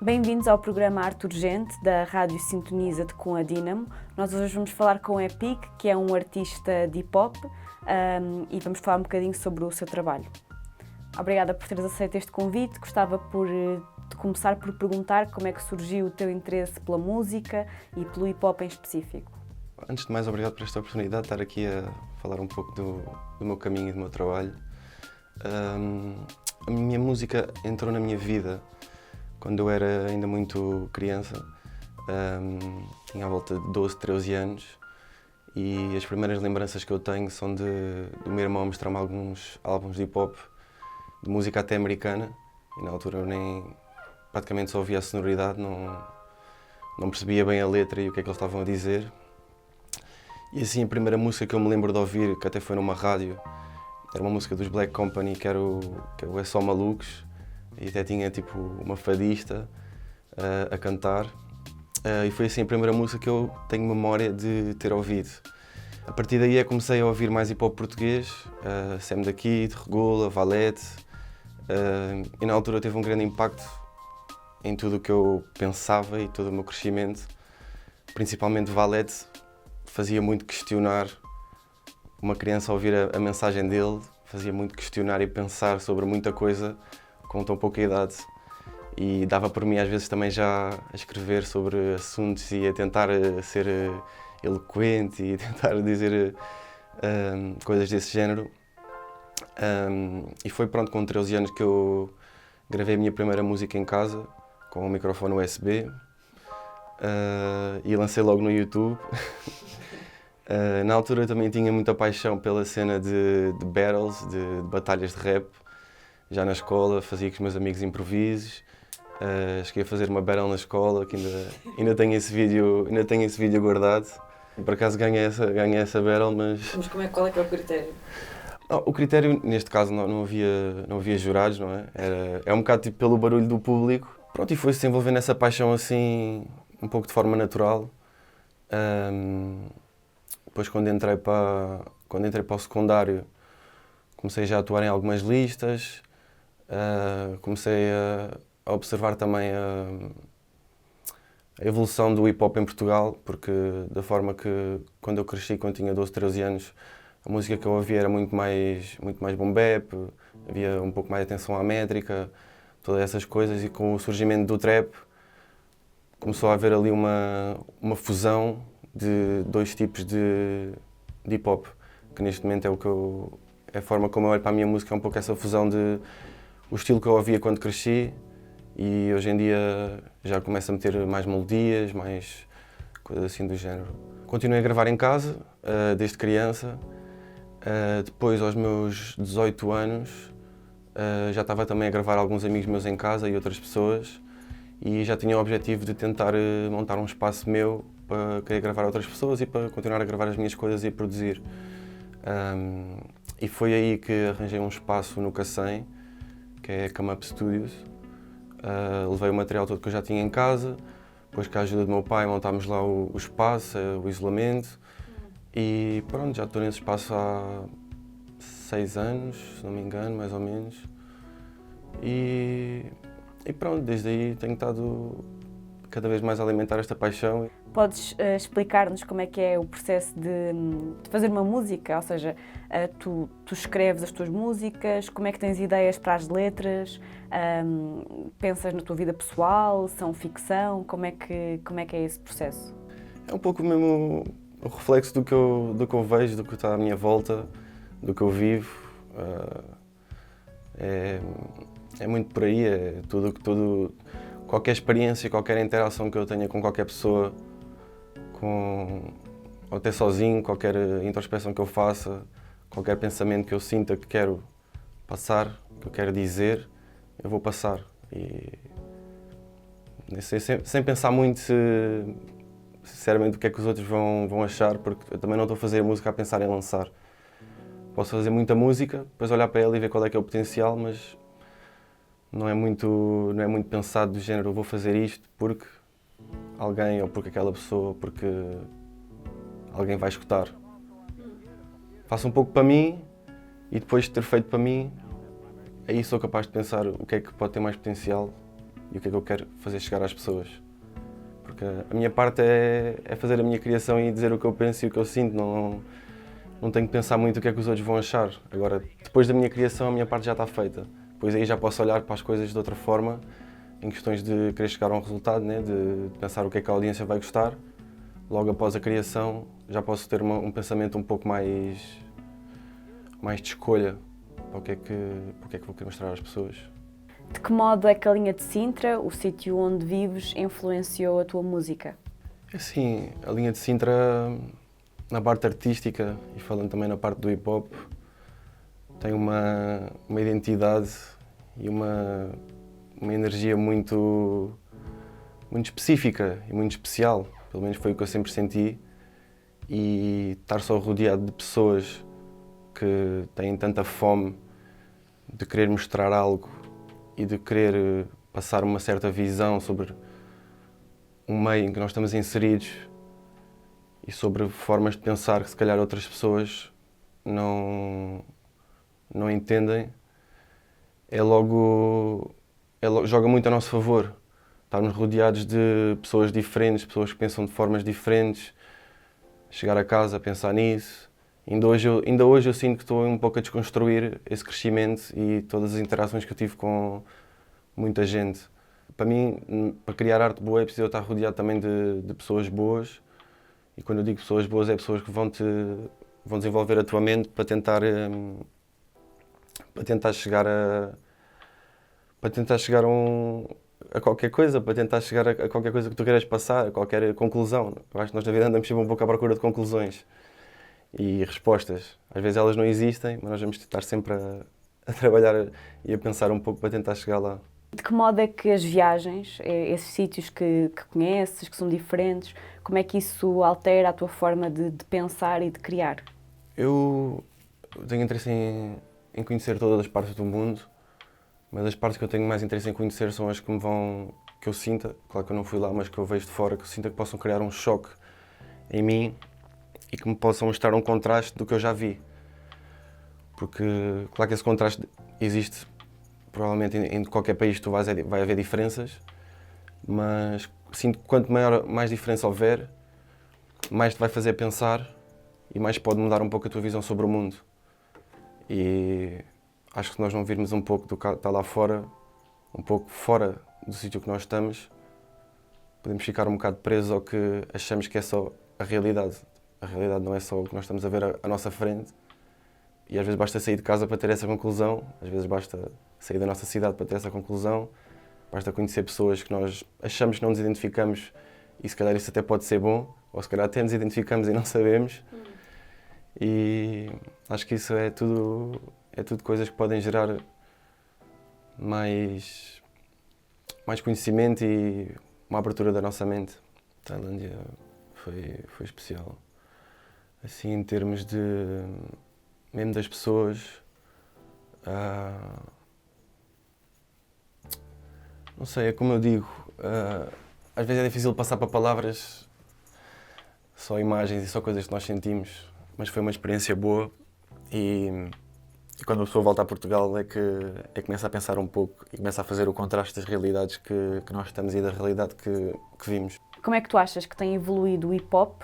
Bem-vindos ao programa Arte Urgente da Rádio Sintoniza-te com a Dínamo. Nós hoje vamos falar com a Epic, que é um artista de hip-hop, e vamos falar um bocadinho sobre o seu trabalho. Obrigada por teres aceito este convite. Gostava de começar por perguntar como é que surgiu o teu interesse pela música e pelo hip-hop em específico. Antes de mais, obrigado por esta oportunidade de estar aqui a falar um pouco do meu caminho e do meu trabalho. A minha música entrou na minha vida quando eu era ainda muito criança. Tinha à volta de 12, 13 anos e as primeiras lembranças que eu tenho são do meu irmão mostrar-me alguns álbuns de hip-hop, de música até americana, e na altura eu praticamente só ouvia a sonoridade, não percebia bem a letra e o que é que eles estavam a dizer. E assim, a primeira música que eu me lembro de ouvir, que até foi numa rádio, era uma música dos Black Company, que era o É Só Malucos, e até tinha tipo uma fadista a cantar. E foi assim a primeira música que eu tenho memória de ter ouvido. A partir daí comecei a ouvir mais hip-hop português, Sam da Kid, Regula, Valete, e na altura teve um grande impacto em tudo o que eu pensava e todo o meu crescimento. Principalmente Valete fazia muito questionar, uma criança a ouvir a mensagem dele, fazia muito questionar e pensar sobre muita coisa com tão pouca idade. E dava por mim às vezes também já a escrever sobre assuntos e a tentar ser eloquente e tentar dizer coisas desse género. E foi pronto, com 13 anos que eu gravei a minha primeira música em casa, com um microfone USB, e lancei logo no YouTube. Na altura eu também tinha muita paixão pela cena de battles, de batalhas de rap. Já na escola fazia com os meus amigos improvisos. Cheguei a fazer uma battle na escola, que ainda tenho esse vídeo guardado. Por acaso ganhei essa battle, mas... Mas qual é que é o critério? O critério, neste caso, não havia jurados, não é? É um bocado tipo pelo barulho do público. Pronto, e foi-se desenvolvendo essa paixão assim, um pouco de forma natural. Depois, quando entrei para o secundário, comecei já a atuar em algumas listas. Comecei a observar também a evolução do hip-hop em Portugal, porque da forma que, quando eu cresci, quando tinha 12, 13 anos, a música que eu ouvia era muito mais boom bap, havia um pouco mais de atenção à métrica, todas essas coisas, e com o surgimento do trap, começou a haver ali uma fusão de dois tipos de hip-hop, que neste momento é a forma como eu olho para a minha música, é um pouco essa fusão de o estilo que eu ouvia quando cresci, e hoje em dia já começo a meter mais melodias, mais coisas assim do género. Continuei a gravar em casa, desde criança. Depois, aos meus 18 anos, já estava também a gravar alguns amigos meus em casa e outras pessoas, e já tinha o objetivo de tentar montar um espaço meu para querer gravar outras pessoas e para continuar a gravar as minhas coisas e produzir. E foi aí que arranjei um espaço no Cacém, que é a Come Up Studios. Levei o material todo que eu já tinha em casa, depois com a ajuda do meu pai montámos lá o espaço, o isolamento, e pronto, já estou nesse espaço há 6 anos, se não me engano, mais ou menos. E pronto, desde aí tenho estado cada vez mais a alimentar esta paixão. Podes explicar-nos como é que é o processo de fazer uma música? Ou seja, tu escreves as tuas músicas, como é que tens ideias para as letras, pensas na tua vida pessoal, são ficção, como é que é esse processo? É um pouco mesmo o reflexo do que eu vejo, do que está à minha volta, do que eu vivo. É muito por aí, é qualquer experiência, qualquer interação que eu tenha com qualquer pessoa, ou até sozinho, qualquer introspeção que eu faça, qualquer pensamento que eu sinta que quero passar, que eu quero dizer, eu vou passar. E sem pensar muito sinceramente o que é que os outros vão achar, porque eu também não estou a fazer a música a pensar em lançar. Posso fazer muita música, depois olhar para ela e ver qual é que é o potencial, mas não é muito pensado do género, eu vou fazer isto porque alguém, ou porque aquela pessoa, ou porque alguém vai escutar. Faço um pouco para mim e depois de ter feito para mim, aí sou capaz de pensar o que é que pode ter mais potencial e o que é que eu quero fazer chegar às pessoas. Porque a minha parte é fazer a minha criação e dizer o que eu penso e o que eu sinto, não tenho que pensar muito o que é que os outros vão achar. Agora, depois da minha criação, a minha parte já está feita. Depois aí já posso olhar para as coisas de outra forma, em questões de querer chegar a um resultado, né? De pensar o que é que a audiência vai gostar. Logo após a criação, já posso ter um pensamento um pouco mais de escolha para o que é que vou querer mostrar às pessoas. De que modo é que a linha de Sintra, o sítio onde vives, influenciou a tua música? Assim, a linha de Sintra, na parte artística e falando também na parte do hip-hop, tem uma identidade e uma energia muito específica e muito especial. Pelo menos foi o que eu sempre senti. E estar só rodeado de pessoas que têm tanta fome de querer mostrar algo e de querer passar uma certa visão sobre um meio em que nós estamos inseridos e sobre formas de pensar que se calhar outras pessoas não entendem, joga muito a nosso favor. Estarmos rodeados de pessoas diferentes, pessoas que pensam de formas diferentes, chegar a casa a pensar nisso. Ainda hoje eu sinto que estou um pouco a desconstruir esse crescimento e todas as interações que eu tive com muita gente. Para mim, para criar arte boa é preciso estar rodeado também de pessoas boas. E quando eu digo pessoas boas, é pessoas que vão desenvolver a tua mente para tentar chegar a qualquer coisa, para tentar chegar a qualquer coisa que tu queiras passar, a qualquer conclusão. Eu acho que nós na vida andamos sempre um pouco à procura de conclusões e respostas. Às vezes elas não existem, mas nós vamos estar sempre a trabalhar e a pensar um pouco para tentar chegar lá. De que modo é que as viagens, esses sítios que conheces, que são diferentes, como é que isso altera a tua forma de pensar e de criar? Eu tenho interesse em conhecer todas as partes do mundo, mas as partes que eu tenho mais interesse em conhecer são as que eu sinta, claro que eu não fui lá, mas que eu vejo de fora, que eu sinta que possam criar um choque em mim e que me possam mostrar um contraste do que eu já vi. Porque, claro que esse contraste existe, provavelmente em qualquer país tu vai haver diferenças, mas sinto que quanto mais diferença houver, mais te vai fazer pensar e mais pode mudar um pouco a tua visão sobre o mundo. E acho que se nós não virmos um pouco do que está lá fora, um pouco fora do sítio que nós estamos, podemos ficar um bocado presos ao que achamos que é só a realidade. A realidade não é só o que nós estamos a ver à nossa frente. E às vezes basta sair de casa para ter essa conclusão, às vezes basta sair da nossa cidade para ter essa conclusão, basta conhecer pessoas que nós achamos que não nos identificamos e se calhar isso até pode ser bom, ou se calhar até nos identificamos e não sabemos. E acho que isso é tudo coisas que podem gerar mais conhecimento e uma abertura da nossa mente. A Tailândia foi especial. Assim, em termos mesmo das pessoas, não sei, é como eu digo, às vezes é difícil passar para palavras só imagens e só coisas que nós sentimos, mas foi uma experiência boa e quando a pessoa volta a Portugal é que começa a pensar um pouco e começa a fazer o contraste das realidades que nós estamos e da realidade que vimos. Como é que tu achas que tem evoluído o hip-hop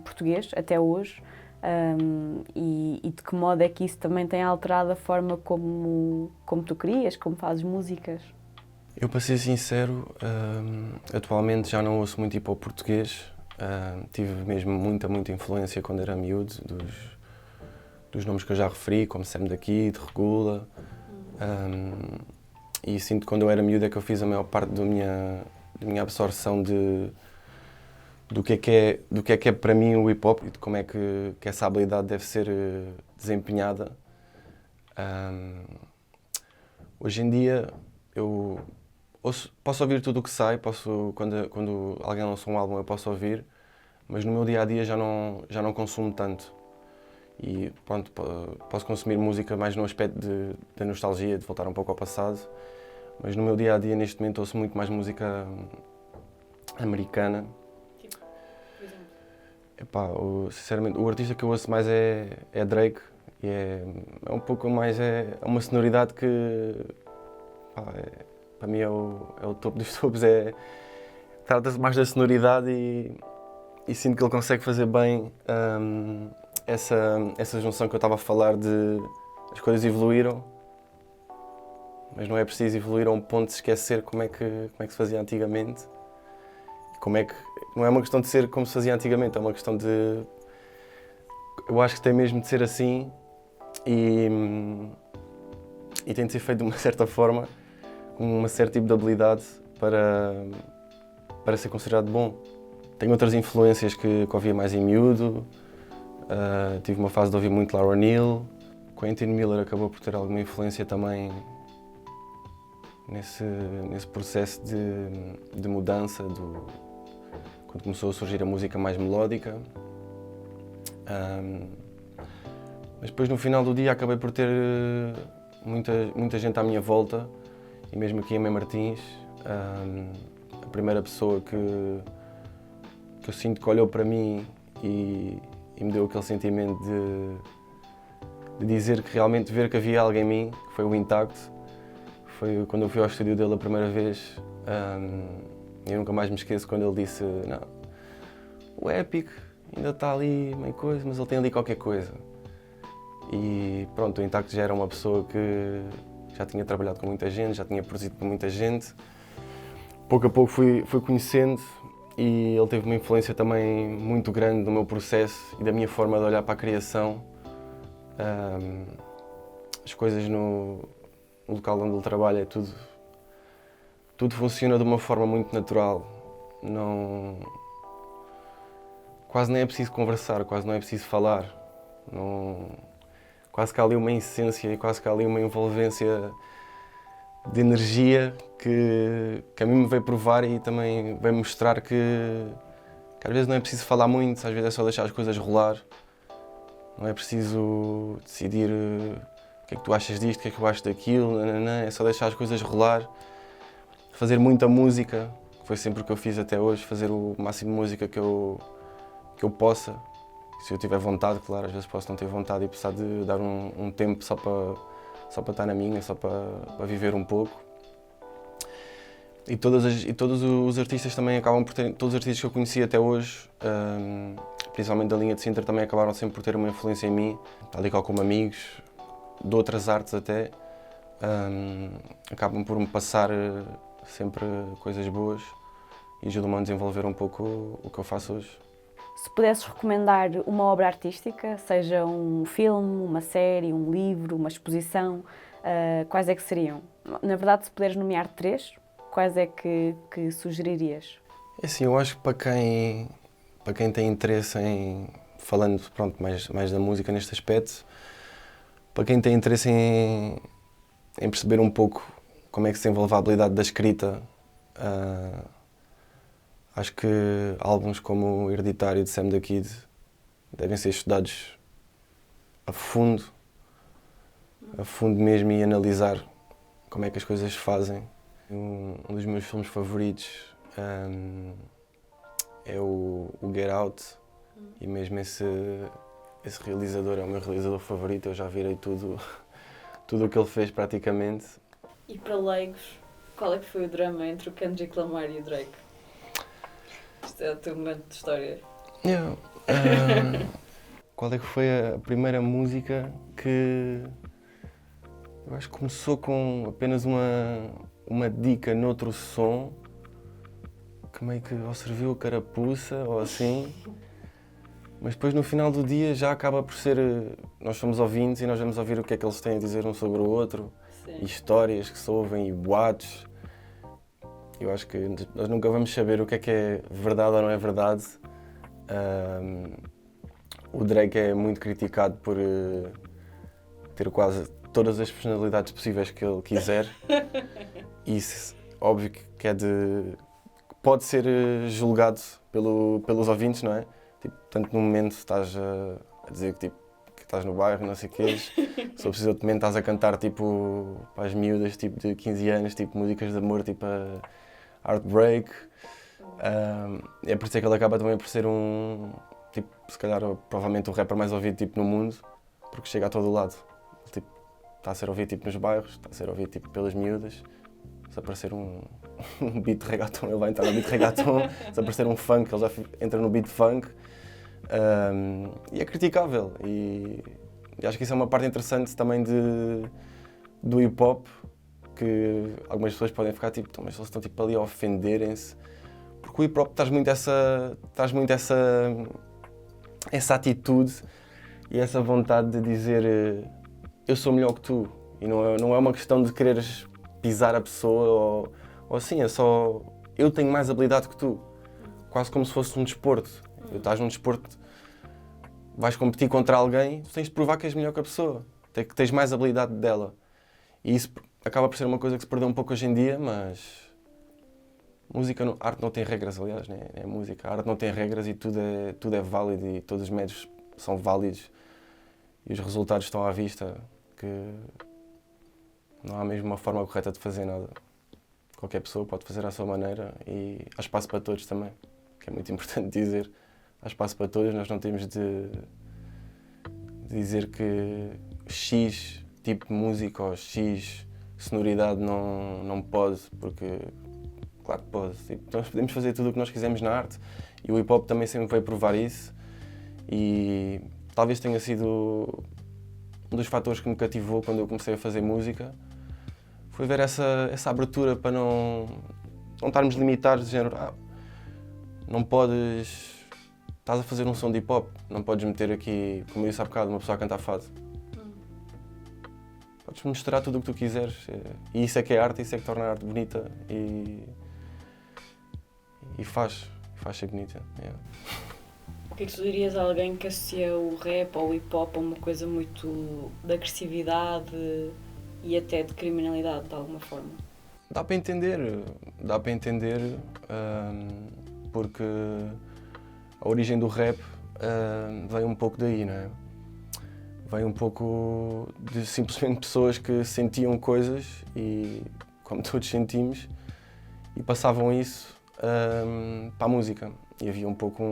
português até hoje e de que modo é que isso também tem alterado a forma como tu crias, como fazes músicas? Eu, para ser sincero, atualmente já não ouço muito hip-hop português. Tive mesmo muita influência quando era miúdo dos nomes que eu já referi, como Sam daqui, de Regula. E sinto que quando eu era miúdo é que eu fiz a maior parte da minha absorção do que é para mim o hip-hop e de como é que essa habilidade deve ser desempenhada. Hoje em dia eu posso ouvir tudo o que sai, quando alguém lança um álbum eu posso ouvir, mas no meu dia-a-dia já não consumo tanto. E pronto, posso consumir música mais no aspecto da nostalgia, de voltar um pouco ao passado, mas no meu dia-a-dia neste momento ouço muito mais música americana. Tipo, por exemplo? Epá, sinceramente, o artista que eu ouço mais é Drake e é um pouco mais, é uma sonoridade que para mim é o topo dos topos, trata-se mais da sonoridade e sinto que ele consegue fazer bem essa junção que eu estava a falar de as coisas evoluíram, mas não é preciso evoluir a um ponto de esquecer como é que se fazia antigamente. Não é uma questão de ser como se fazia antigamente, é uma questão de... Eu acho que tem mesmo de ser assim e tem de ser feito de uma certa forma, com um certo tipo de habilidade para ser considerado bom. Tenho outras influências que ouvia mais em miúdo, tive uma fase de ouvir muito Lauryn Hill. Quentin Miller acabou por ter alguma influência também nesse processo de mudança, quando começou a surgir a música mais melódica. Mas depois no final do dia acabei por ter muita gente à minha volta, e mesmo aqui em Mem Martins, a primeira pessoa que eu sinto que olhou para mim e me deu aquele sentimento de dizer que realmente ver que havia alguém em mim, que foi o Intacto. Foi quando eu fui ao estúdio dele a primeira vez. Eu nunca mais me esqueço quando ele disse: não, o Epic ainda está ali meio coisa, mas ele tem ali qualquer coisa. E pronto, o Intacto já era uma pessoa que já tinha trabalhado com muita gente, já tinha produzido com muita gente. Pouco a pouco fui conhecendo, e ele teve uma influência também muito grande no meu processo e da minha forma de olhar para a criação. As coisas no local onde ele trabalha, tudo funciona de uma forma muito natural. Quase nem é preciso conversar, quase não é preciso falar. Quase que há ali uma essência e quase que há ali uma envolvência de energia que a mim me veio provar e também veio mostrar que às vezes não é preciso falar muito, às vezes é só deixar as coisas rolar. Não é preciso decidir o que é que tu achas disto, o que é que eu acho daquilo, é só deixar as coisas rolar. Fazer muita música, que foi sempre o que eu fiz até hoje, fazer o máximo de música que eu possa. Se eu tiver vontade, claro, às vezes posso não ter vontade e precisar de dar um tempo só para estar na minha, só para viver um pouco. E todos os artistas também acabam por ter, todos os artistas que eu conheci até hoje, principalmente da linha de Sintra, também acabaram sempre por ter uma influência em mim, tal e qual como amigos, de outras artes até, acabam por me passar sempre coisas boas e ajudam-me a desenvolver um pouco o que eu faço hoje. Se pudesses recomendar uma obra artística, seja um filme, uma série, um livro, uma exposição, quais é que seriam? Na verdade, se puderes nomear 3, quais é que sugeririas? É assim, eu acho que para quem tem interesse em, falando pronto, mais da música neste aspecto, para quem tem interesse em perceber um pouco como é que se desenvolve a habilidade da escrita, acho que álbuns como o Hereditário de Sam da Kid devem ser estudados a fundo mesmo, e analisar como é que as coisas se fazem. Um dos meus filmes favoritos é o Get Out, e mesmo esse realizador é o meu realizador favorito. Eu já virei tudo o que ele fez praticamente. E para leigos, qual é que foi o drama entre o Kendrick Lamar e o Drake? Isto é o teu momento de história. Qual é que foi a primeira música que eu acho que começou com apenas uma dica noutro som, que meio que ou serviu a carapuça ou assim, mas depois no final do dia já acaba por ser, nós somos ouvintes e nós vamos ouvir o que é que eles têm a dizer um sobre o outro. Sim. E histórias que se ouvem e boatos. Eu acho que nós nunca vamos saber o que é verdade ou não é verdade. O Drake é muito criticado por ter quase todas as personalidades possíveis que ele quiser. E óbvio que pode ser julgado pelos ouvintes, não é? Tipo, tanto no momento estás a dizer que estás no bairro, não sei o quê, se for preciso outro momento estás a cantar tipo para as miúdas tipo, de 15 anos, tipo músicas de amor, tipo a Heartbreak. É por isso que ele acaba também por ser tipo, se calhar provavelmente o rapper mais ouvido tipo, no mundo, porque chega a todo o lado. Tipo, está a ser ouvido tipo, nos bairros, está a ser ouvido tipo, pelas miúdas, Se aparecer um beat de reggaeton, ele vai entrar no beat de reggaeton. Se aparecer um funk, ele já entra no beat de funk. E é criticável. E acho que isso é uma parte interessante também do hip-hop, que algumas pessoas podem ficar tipo, mas eles estão tipo, ali a ofenderem-se. Porque o hip-hop traz muito essa atitude e essa vontade de dizer eu sou melhor que tu. E não é uma questão de quereres pisar a pessoa ou assim, é só eu tenho mais habilidade que tu. Quase como se fosse um desporto. Estás num desporto, vais competir contra alguém, tu tens de provar que és melhor que a pessoa, que tens mais habilidade dela. E isso acaba por ser uma coisa que se perdeu um pouco hoje em dia, mas arte não tem regras, aliás, né? É música. A arte não tem regras e tudo é válido e todos os métodos são válidos e os resultados estão à vista, que não há mesmo uma forma correta de fazer nada. Qualquer pessoa pode fazer à sua maneira e há espaço para todos também, que é muito importante dizer. Há espaço para todos, nós não temos de dizer que X tipo de música ou X sonoridade não pode, porque claro que pode. Tipo, nós podemos fazer tudo o que nós quisermos na arte e o hip-hop também sempre veio provar isso e talvez tenha sido um dos fatores que me cativou quando eu comecei a fazer música, foi ver essa abertura para não estarmos limitados de género, não podes, estás a fazer um som de hip-hop, não podes meter aqui, como eu disse há bocado, uma pessoa a cantar fado. Podes misturar tudo o que tu quiseres e isso é que é arte, isso é que torna a arte bonita e faz ser bonita. Yeah. O que é que tu dirias a alguém que associa o rap ou o hip-hop a uma coisa muito de agressividade e até de criminalidade, de alguma forma? Dá para entender, porque a origem do rap veio um pouco daí, não é? Veio um pouco de simplesmente pessoas que sentiam coisas e, como todos sentimos, e passavam isso para a música. E havia um pouco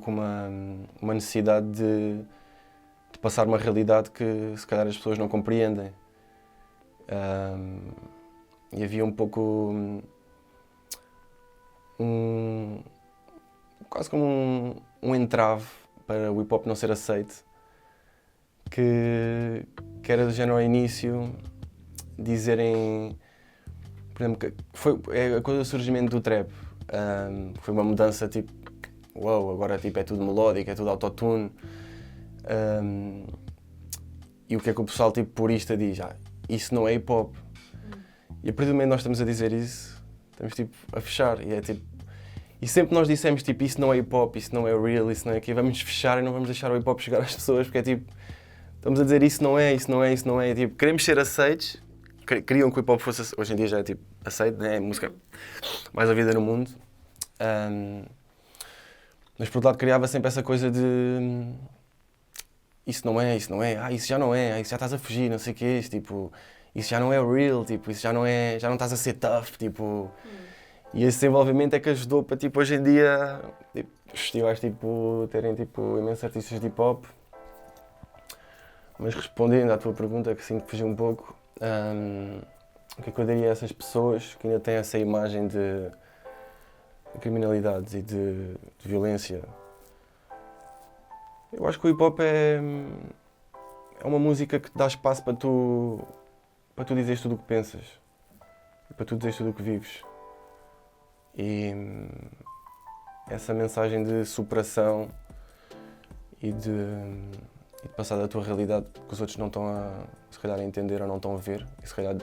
uma necessidade de passar uma realidade que se calhar as pessoas não compreendem. E havia um pouco quase como um entrave para o hip-hop não ser aceito, que era do género ao início dizerem, por exemplo, que é a coisa do surgimento do trap, foi uma mudança tipo, uau, agora tipo, é tudo melódico, é tudo autotune, e o que é que o pessoal tipo, purista diz? Isso não é hip-hop. E a partir do momento que nós estamos a dizer isso, estamos tipo, a fechar, e é tipo, e sempre nós dissemos tipo, isso não é hip-hop, isso não é real, isso não é aqui, vamos fechar e não vamos deixar o hip-hop chegar às pessoas, porque é tipo, estamos a dizer isso não é, e, tipo, queremos ser aceitos, queriam que o hip-hop fosse, hoje em dia já é tipo, aceito, né? É a música mais ouvida no mundo, mas por outro lado criava sempre essa coisa de isso não é, isso já não é, isso já estás a fugir, não sei o que é, tipo, isso já não é real, tipo, isso já não estás a ser tough, tipo. E esse desenvolvimento é que ajudou para, tipo, hoje em dia, tipo, os festivais, tipo, terem, tipo, imensos artistas de hip-hop. Mas respondendo à tua pergunta, que sim, que fugiu um pouco, o que é que eu diria a essas pessoas que ainda têm essa imagem de criminalidades e de violência? Eu acho que o hip-hop é uma música que te dá espaço para tu dizeres tudo o que pensas, para tu dizeres tudo o que vives. E essa mensagem de superação e de passar da tua realidade que os outros não estão se calhar a entender ou não estão a ver, e se calhar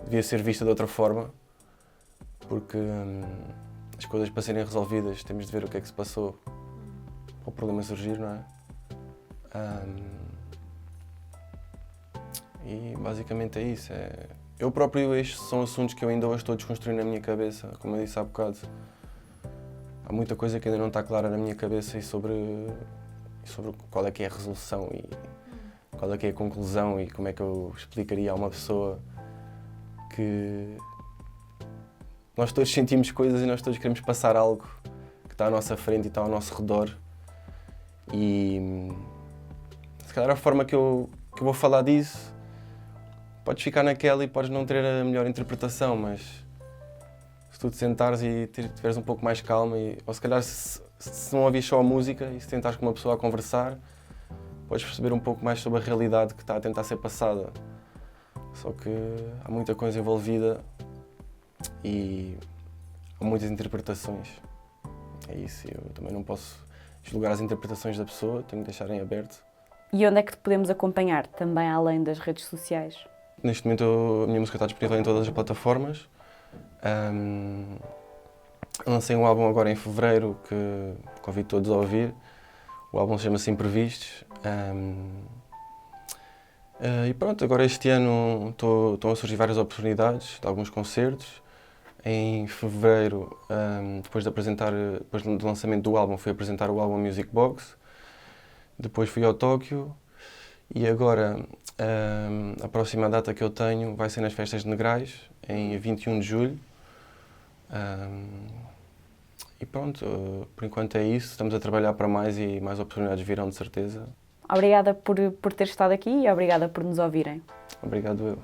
devia ser vista de outra forma, porque as coisas para serem resolvidas temos de ver o que é que se passou para o problema surgir, não é? E basicamente é isso. Eu próprio, estes são assuntos que eu ainda hoje estou a desconstruir na minha cabeça, como eu disse há bocado. Há muita coisa que ainda não está clara na minha cabeça e sobre qual é que é a resolução e qual é que é a conclusão e como é que eu explicaria a uma pessoa que nós todos sentimos coisas e nós todos queremos passar algo que está à nossa frente e está ao nosso redor. E se calhar a forma que eu vou falar disso podes ficar naquela e podes não ter a melhor interpretação, mas se tu te sentares e tiveres um pouco mais calma, ou se calhar se não ouvires só a música e se tentares com uma pessoa a conversar, podes perceber um pouco mais sobre a realidade que está a tentar ser passada. Só que há muita coisa envolvida e há muitas interpretações. É isso, eu também não posso julgar as interpretações da pessoa, tenho que deixar em aberto. E onde é que te podemos acompanhar, também além das redes sociais? Neste momento a minha música está disponível em todas as plataformas. Lancei um álbum agora em fevereiro que convido todos a ouvir. O álbum chama-se Imprevistos. E pronto, agora este ano estão a surgir várias oportunidades de alguns concertos. Em fevereiro, depois do lançamento do álbum, fui apresentar o álbum Music Box. Depois fui ao Tóquio e agora a próxima data que eu tenho vai ser nas Festas de Negrais, em 21 de julho. E pronto, por enquanto é isso. Estamos a trabalhar para mais e mais oportunidades virão, de certeza. Obrigada por ter estado aqui e obrigada por nos ouvirem. Obrigado eu.